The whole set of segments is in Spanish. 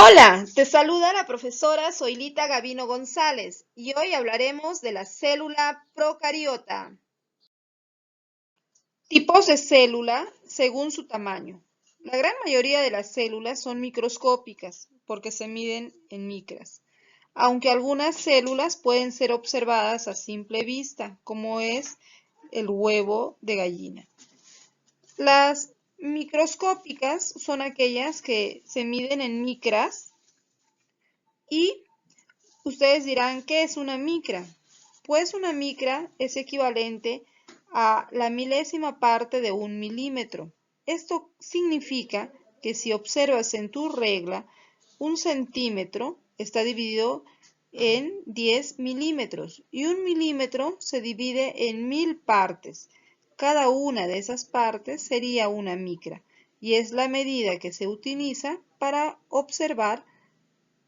Hola, te saluda la profesora Zoilita Gavino González y hoy hablaremos de la célula procariota. Tipos de célula según su tamaño. La gran mayoría de las células son microscópicas porque se miden en micras, aunque algunas células pueden ser observadas a simple vista, como es el huevo de gallina. Las microscópicas son aquellas que se miden en micras y ustedes dirán, ¿qué es una micra? Pues una micra es equivalente a la milésima parte de un milímetro. Esto significa que si observas en tu regla, un centímetro está dividido en 10 milímetros y un milímetro se divide en 1000 partes. Cada una de esas partes sería una micra y es la medida que se utiliza para observar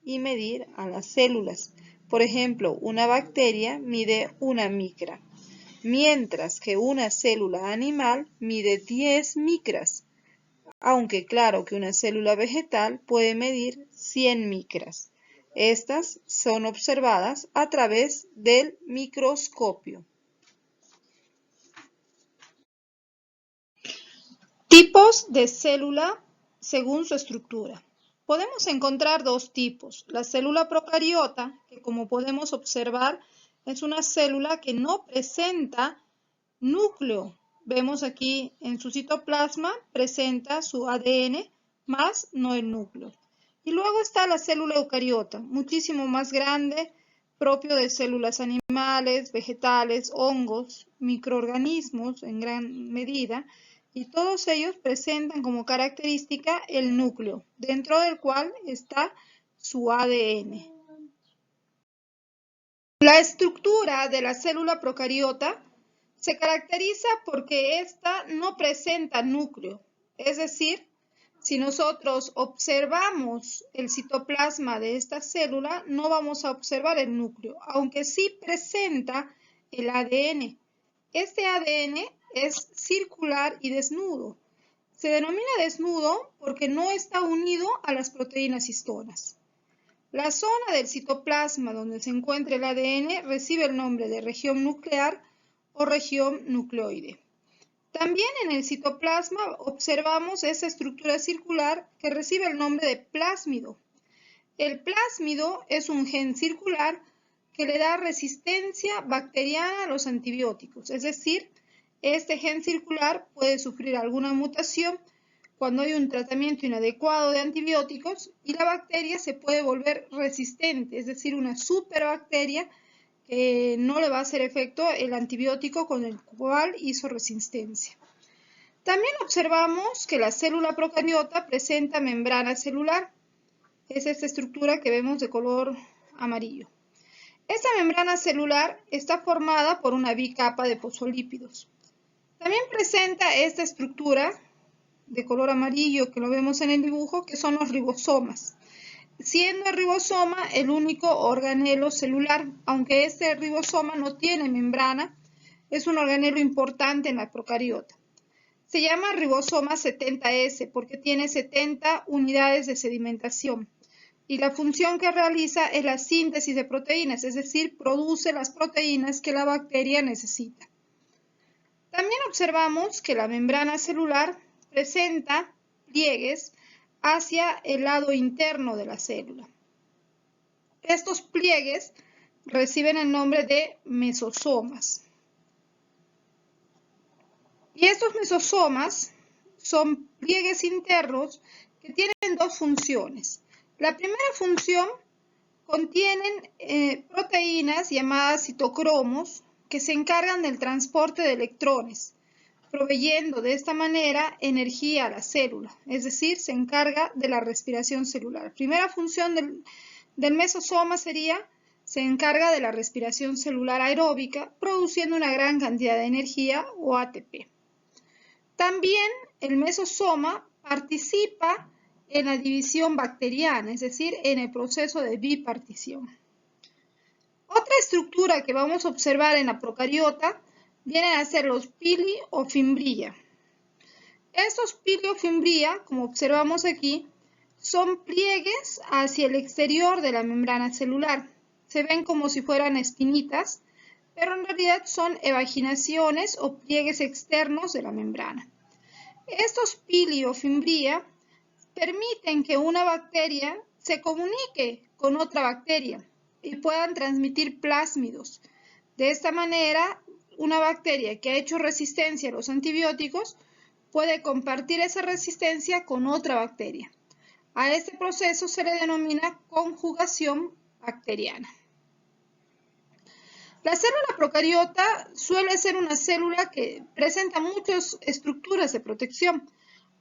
y medir a las células. Por ejemplo, una bacteria mide una micra, mientras que una célula animal mide 10 micras, aunque claro que una célula vegetal puede medir 100 micras. Estas son observadas a través del microscopio. Tipos de célula según su estructura. Podemos encontrar dos tipos. La célula procariota, que como podemos observar es una célula que no presenta núcleo. Vemos aquí en su citoplasma presenta su ADN más no el núcleo. Y luego está la célula eucariota, muchísimo más grande, propio de células animales, vegetales, hongos, microorganismos en gran medida, y todos ellos presentan como característica el núcleo, dentro del cual está su ADN. La estructura de la célula procariota se caracteriza porque ésta no presenta núcleo, es decir, si nosotros observamos el citoplasma de esta célula, no vamos a observar el núcleo, aunque sí presenta el ADN. Este ADN es circular y desnudo. Se denomina desnudo porque no está unido a las proteínas histonas. La zona del citoplasma donde se encuentra el ADN recibe el nombre de región nuclear o región nucleoide. También en el citoplasma observamos esa estructura circular que recibe el nombre de plásmido. El plásmido es un gen circular que le da resistencia bacteriana a los antibióticos, es decir, este gen circular puede sufrir alguna mutación cuando hay un tratamiento inadecuado de antibióticos y la bacteria se puede volver resistente, es decir, una superbacteria que no le va a hacer efecto el antibiótico con el cual hizo resistencia. También observamos que la célula procariota presenta membrana celular. Es esta estructura que vemos de color amarillo. Esta membrana celular está formada por una bicapa de fosfolípidos. También presenta esta estructura de color amarillo que lo vemos en el dibujo, que son los ribosomas, siendo el ribosoma el único organelo celular, aunque este ribosoma no tiene membrana, es un organelo importante en la procariota. Se llama ribosoma 70S porque tiene 70 unidades de sedimentación y la función que realiza es la síntesis de proteínas, es decir, produce las proteínas que la bacteria necesita. También observamos que la membrana celular presenta pliegues hacia el lado interno de la célula. Estos pliegues reciben el nombre de mesosomas. Y estos mesosomas son pliegues internos que tienen dos funciones. La primera función contienen proteínas llamadas citocromos que se encargan del transporte de electrones, proveyendo de esta manera energía a la célula, es decir, se encarga de la respiración celular. La primera función del mesosoma sería, se encarga de la respiración celular aeróbica, produciendo una gran cantidad de energía o ATP. También el mesosoma participa en la división bacteriana, es decir, en el proceso de bipartición. Otra estructura que vamos a observar en la procariota vienen a ser los pili o fimbrilla. Estos pili o fimbrilla, como observamos aquí, Son pliegues hacia el exterior de la membrana celular. Se ven como si fueran espinitas, pero en realidad son evaginaciones o pliegues externos de la membrana. Estos pili o fimbria permiten que una bacteria se comunique con otra bacteria y puedan transmitir plásmidos. De esta manera, una bacteria que ha hecho resistencia a los antibióticos puede compartir esa resistencia con otra bacteria. A este proceso se le denomina conjugación bacteriana. La célula procariota suele ser una célula que presenta muchas estructuras de protección.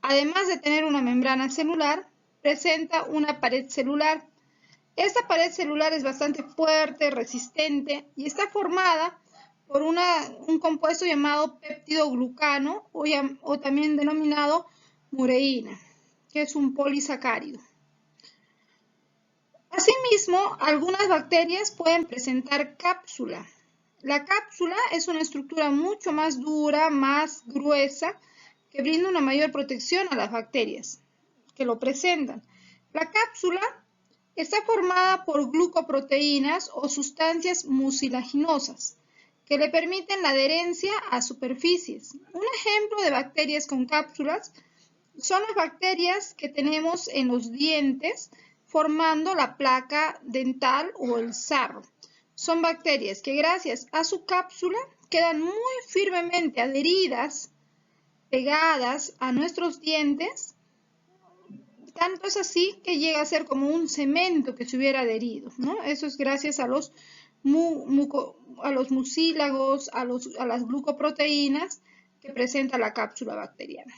Además de tener una membrana celular, presenta una pared celular. Esta pared celular es bastante fuerte, resistente y está formada por un compuesto llamado peptidoglucano o también denominado mureína, que es un polisacárido. Asimismo, algunas bacterias pueden presentar cápsula. La cápsula es una estructura mucho más dura, más gruesa, que brinda una mayor protección a las bacterias que lo presentan. La cápsula está formada por glucoproteínas o sustancias mucilaginosas que le permiten la adherencia a superficies. Un ejemplo de bacterias con cápsulas son las bacterias que tenemos en los dientes formando la placa dental o el sarro. Son bacterias que gracias a su cápsula quedan muy firmemente adheridas, pegadas a nuestros dientes. Tanto es así que llega a ser como un cemento que se hubiera adherido, ¿no? Eso es gracias a los mucílagos, a las glucoproteínas que presenta la cápsula bacteriana.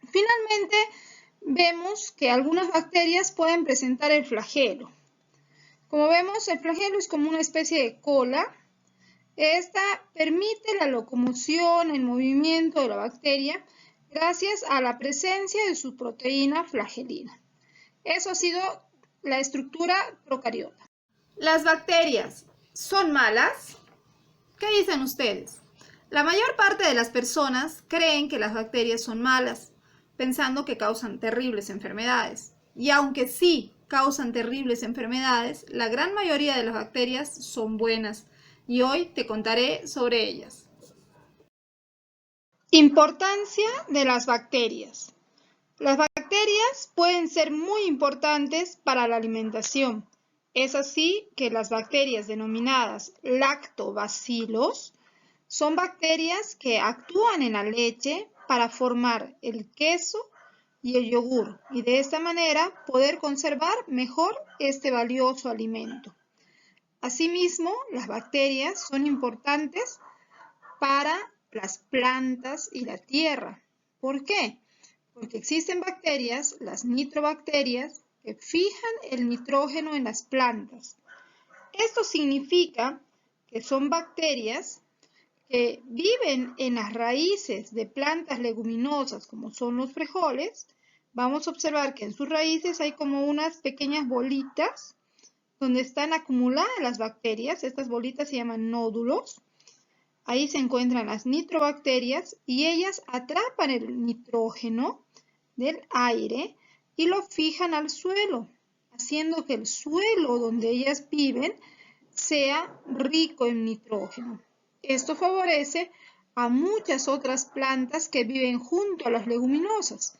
Finalmente, vemos que algunas bacterias pueden presentar el flagelo. Como vemos, el flagelo es como una especie de cola. Esta permite la locomoción, el movimiento de la bacteria, gracias a la presencia de su proteína flagelina. Eso ha sido la estructura procariota. ¿Las bacterias son malas? ¿Qué dicen ustedes? La mayor parte de las personas creen que las bacterias son malas, pensando que causan terribles enfermedades. Y aunque sí causan terribles enfermedades, la gran mayoría de las bacterias son buenas. Y hoy te contaré sobre ellas. Importancia de las bacterias. Las bacterias pueden ser muy importantes para la alimentación. Es así que las bacterias denominadas lactobacilos son bacterias que actúan en la leche para formar el queso y el yogur y de esta manera poder conservar mejor este valioso alimento. Asimismo, las bacterias son importantes para las plantas y la tierra. ¿Por qué? Porque existen bacterias, las nitrobacterias, que fijan el nitrógeno en las plantas. Esto significa que son bacterias que viven en las raíces de plantas leguminosas como son los frijoles. Vamos a observar que en sus raíces hay como unas pequeñas bolitas donde están acumuladas las bacterias. Estas bolitas se llaman nódulos. Ahí se encuentran las nitrobacterias y ellas atrapan el nitrógeno del aire y lo fijan al suelo, haciendo que el suelo donde ellas viven sea rico en nitrógeno. Esto favorece a muchas otras plantas que viven junto a las leguminosas.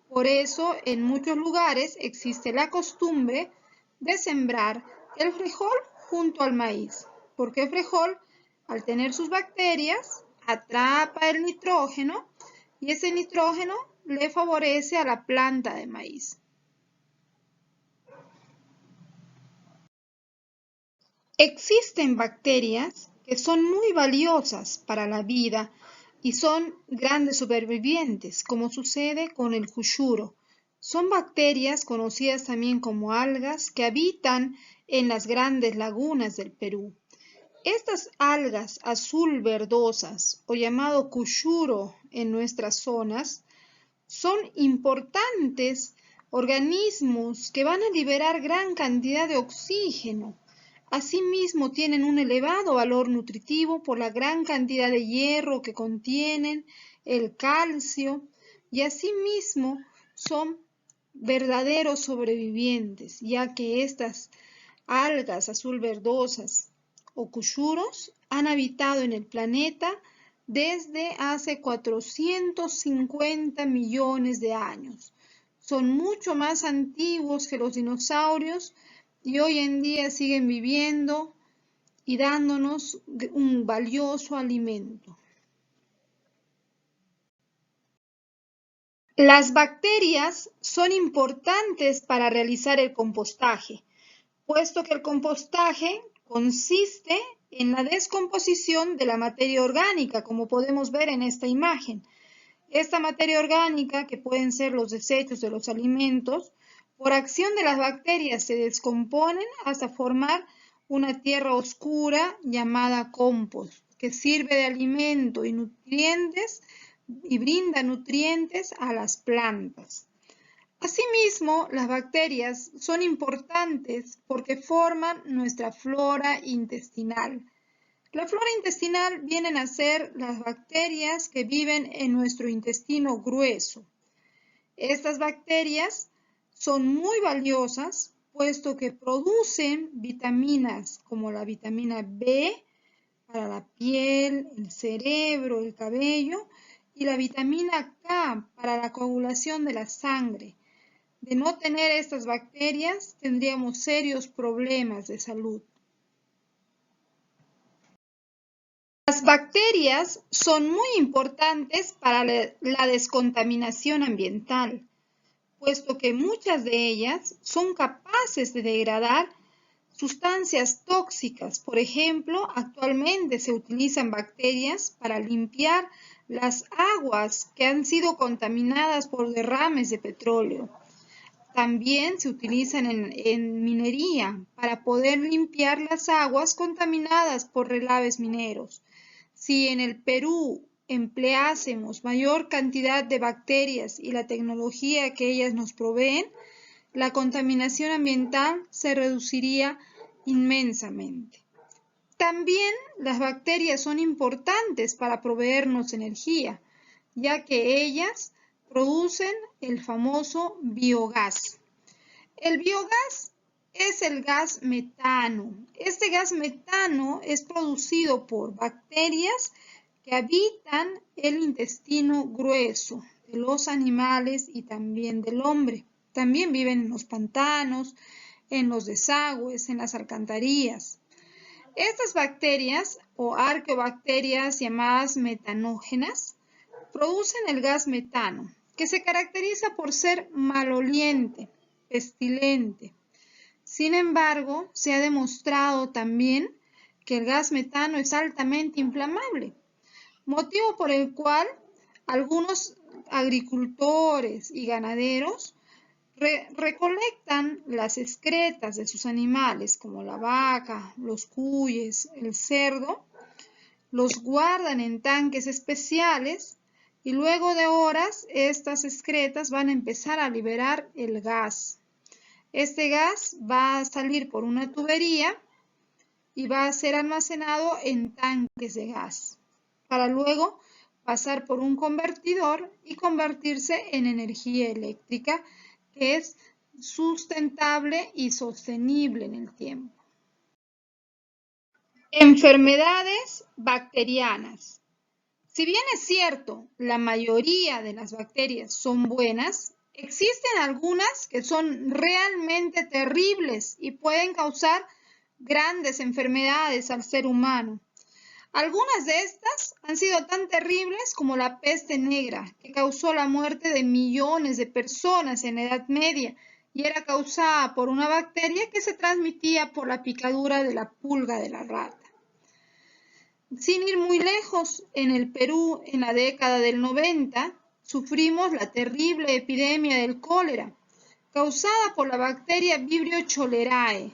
Por eso, en muchos lugares existe la costumbre de sembrar el frijol junto al maíz, porque el frijol, al tener sus bacterias, atrapa el nitrógeno y ese nitrógeno le favorece a la planta de maíz. Existen bacterias que son muy valiosas para la vida y son grandes supervivientes, como sucede con el cuyuro. Son bacterias conocidas también como algas que habitan en las grandes lagunas del Perú. Estas algas azul verdosas o llamado cuyuro en nuestras zonas son importantes organismos que van a liberar gran cantidad de oxígeno. Asimismo, tienen un elevado valor nutritivo por la gran cantidad de hierro que contienen, el calcio, y asimismo son verdaderos sobrevivientes, ya que estas algas azul verdosas o cuyuros han habitado en el planeta desde hace 450 millones de años. Son mucho más antiguos que los dinosaurios y hoy en día siguen viviendo y dándonos un valioso alimento. Las bacterias son importantes para realizar el compostaje, puesto que el compostaje consiste en la descomposición de la materia orgánica, como podemos ver en esta imagen. Esta materia orgánica, que pueden ser los desechos de los alimentos, por acción de las bacterias se descomponen hasta formar una tierra oscura llamada compost, que sirve de alimento y nutrientes y brinda nutrientes a las plantas. Asimismo, las bacterias son importantes porque forman nuestra flora intestinal. La flora intestinal vienen a ser las bacterias que viven en nuestro intestino grueso. Estas bacterias son muy valiosas puesto que producen vitaminas como la vitamina B para la piel, el cerebro, el cabello y la vitamina K para la coagulación de la sangre. De no tener estas bacterias, tendríamos serios problemas de salud. Las bacterias son muy importantes para la descontaminación ambiental, puesto que muchas de ellas son capaces de degradar sustancias tóxicas. Por ejemplo, actualmente se utilizan bacterias para limpiar las aguas que han sido contaminadas por derrames de petróleo. También se utilizan en minería para poder limpiar las aguas contaminadas por relaves mineros. Si en el Perú empleásemos mayor cantidad de bacterias y la tecnología que ellas nos proveen, la contaminación ambiental se reduciría inmensamente. También las bacterias son importantes para proveernos energía, ya que ellas producen el famoso biogás. El biogás es el gas metano. Este gas metano es producido por bacterias que habitan el intestino grueso de los animales y también del hombre. También viven en los pantanos, en los desagües, en las alcantarillas. Estas bacterias o arqueobacterias llamadas metanógenas producen el gas metano, que se caracteriza por ser maloliente, pestilente. Sin embargo, se ha demostrado también que el gas metano es altamente inflamable, motivo por el cual algunos agricultores y ganaderos recolectan las excretas de sus animales, como la vaca, los cuyes, el cerdo, los guardan en tanques especiales y luego de horas estas excretas van a empezar a liberar el gas. Este gas va a salir por una tubería y va a ser almacenado en tanques de gas para luego pasar por un convertidor y convertirse en energía eléctrica que es sustentable y sostenible en el tiempo. Enfermedades bacterianas. Si bien es cierto, la mayoría de las bacterias son buenas, existen algunas que son realmente terribles y pueden causar grandes enfermedades al ser humano. Algunas de estas han sido tan terribles como la peste negra, que causó la muerte de millones de personas en la Edad Media y era causada por una bacteria que se transmitía por la picadura de la pulga de la rata. Sin ir muy lejos, en el Perú, en la década del 90, sufrimos la terrible epidemia del cólera, causada por la bacteria Vibrio cholerae,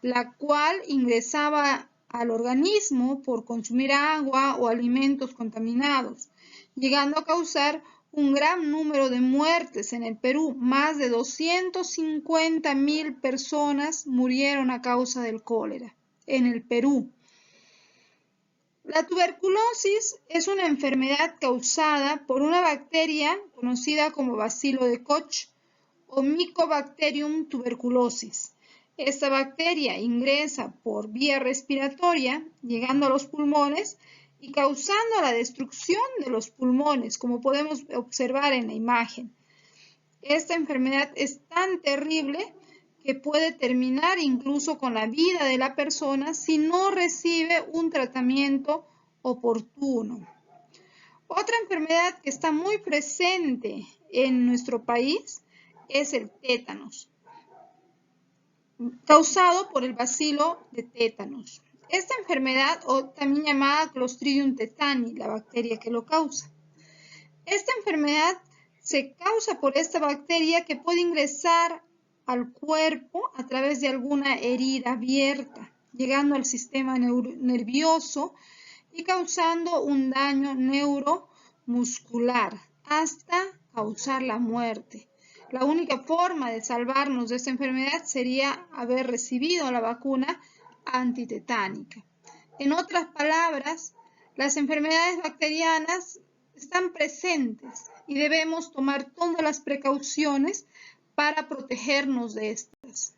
la cual ingresaba al organismo por consumir agua o alimentos contaminados, llegando a causar un gran número de muertes en el Perú. Más de 250.000 personas murieron a causa del cólera en el Perú. La tuberculosis es una enfermedad causada por una bacteria conocida como bacilo de Koch, o Mycobacterium tuberculosis. Esta bacteria ingresa por vía respiratoria, llegando a los pulmones y causando la destrucción de los pulmones, como podemos observar en la imagen. Esta enfermedad es tan terrible que puede terminar incluso con la vida de la persona si no recibe un tratamiento oportuno. Otra enfermedad que está muy presente en nuestro país es el tétanos, causado por el bacilo de tétanos. Esta enfermedad, o también llamada Clostridium tetani, la bacteria que lo causa. Esta enfermedad se causa por esta bacteria que puede ingresar al cuerpo a través de alguna herida abierta, llegando al sistema nervioso y causando un daño neuromuscular hasta causar la muerte. La única forma de salvarnos de esta enfermedad sería haber recibido la vacuna antitetánica. En otras palabras, las enfermedades bacterianas están presentes y debemos tomar todas las precauciones para protegernos de estas.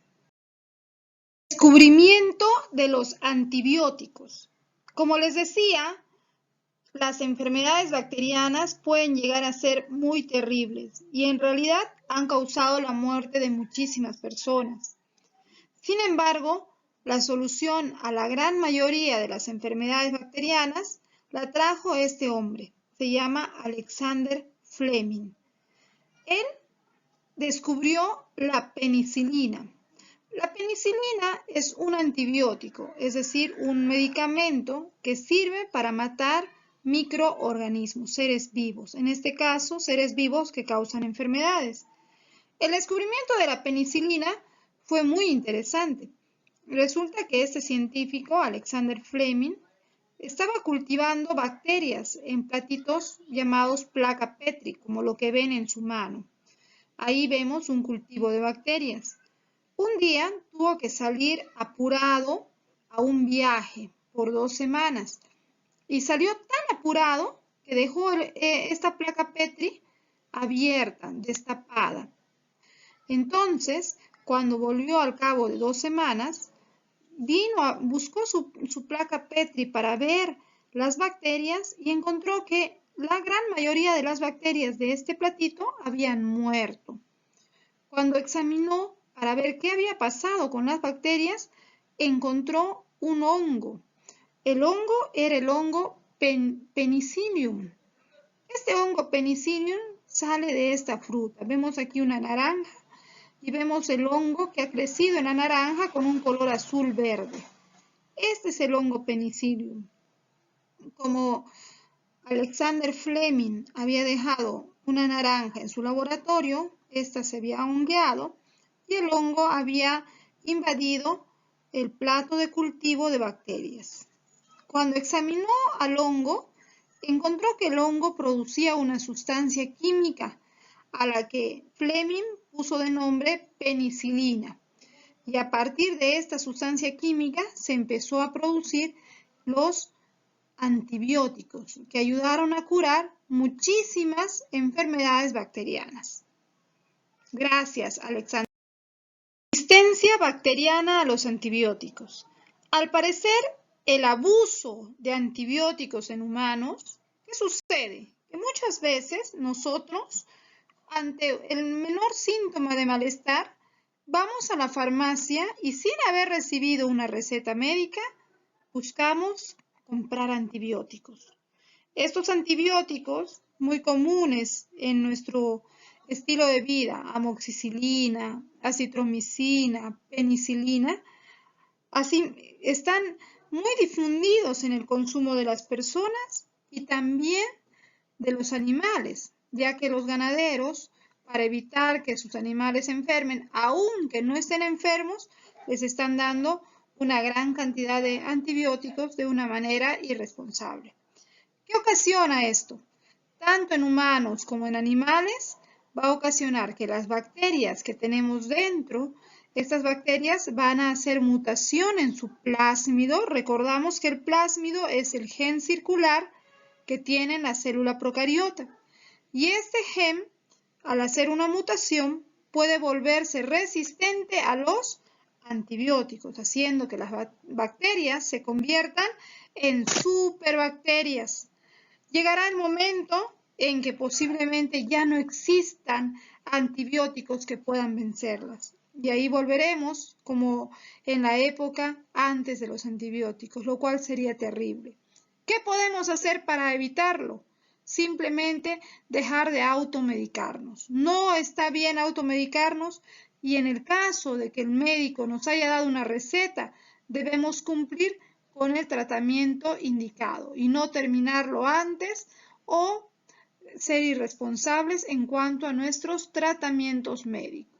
Descubrimiento de los antibióticos. Como les decía, las enfermedades bacterianas pueden llegar a ser muy terribles y en realidad han causado la muerte de muchísimas personas. Sin embargo, la solución a la gran mayoría de las enfermedades bacterianas la trajo este hombre. Se llama Alexander Fleming. Él descubrió la penicilina. La penicilina es un antibiótico, es decir, un medicamento que sirve para matar microorganismos, seres vivos, en este caso, seres vivos que causan enfermedades. El descubrimiento de la penicilina fue muy interesante. Resulta que este científico, Alexander Fleming, estaba cultivando bacterias en platitos llamados placa Petri, como lo que ven en su mano. Ahí vemos un cultivo de bacterias. Un día tuvo que salir apurado a un viaje por 2 semanas y salió tan apurado que dejó esta placa Petri abierta, destapada. Entonces, cuando volvió al cabo de 2 semanas, buscó su placa Petri para ver las bacterias y encontró que la gran mayoría de las bacterias de este platito habían muerto. Cuando examinó para ver qué había pasado con las bacterias, encontró un hongo. El hongo era el hongo Penicillium. Este hongo Penicillium sale de esta fruta. Vemos aquí una naranja y vemos el hongo que ha crecido en la naranja con un color azul verde. Este es el hongo Penicillium. Como Alexander Fleming había dejado una naranja en su laboratorio, esta se había hongueado y el hongo había invadido el plato de cultivo de bacterias. Cuando examinó al hongo, encontró que el hongo producía una sustancia química a la que Fleming puso de nombre penicilina. Y a partir de esta sustancia química se empezó a producir los antibióticos que ayudaron a curar muchísimas enfermedades bacterianas. Gracias, Alexander. Resistencia bacteriana a los antibióticos. Al parecer, el abuso de antibióticos en humanos, ¿qué sucede? Que muchas veces nosotros, ante el menor síntoma de malestar, vamos a la farmacia y sin haber recibido una receta médica, buscamos comprar antibióticos. Estos antibióticos, muy comunes en nuestro estilo de vida, amoxicilina, acitromicina, penicilina, así están muy difundidos en el consumo de las personas y también de los animales, ya que los ganaderos, para evitar que sus animales se enfermen, aunque no estén enfermos, les están dando una gran cantidad de antibióticos de una manera irresponsable. ¿Qué ocasiona esto? Tanto en humanos como en animales, va a ocasionar que las bacterias que tenemos dentro, estas bacterias van a hacer mutación en su plásmido. Recordamos que el plásmido es el gen circular que tiene en la célula procariota. Y este gen, al hacer una mutación, puede volverse resistente a los antibióticos, haciendo que las bacterias se conviertan en superbacterias. Llegará el momento en que posiblemente ya no existan antibióticos que puedan vencerlas. Y ahí volveremos como en la época antes de los antibióticos, lo cual sería terrible. ¿Qué podemos hacer para evitarlo? Simplemente dejar de automedicarnos. No está bien automedicarnos y en el caso de que el médico nos haya dado una receta, debemos cumplir con el tratamiento indicado y no terminarlo antes o ser irresponsables en cuanto a nuestros tratamientos médicos.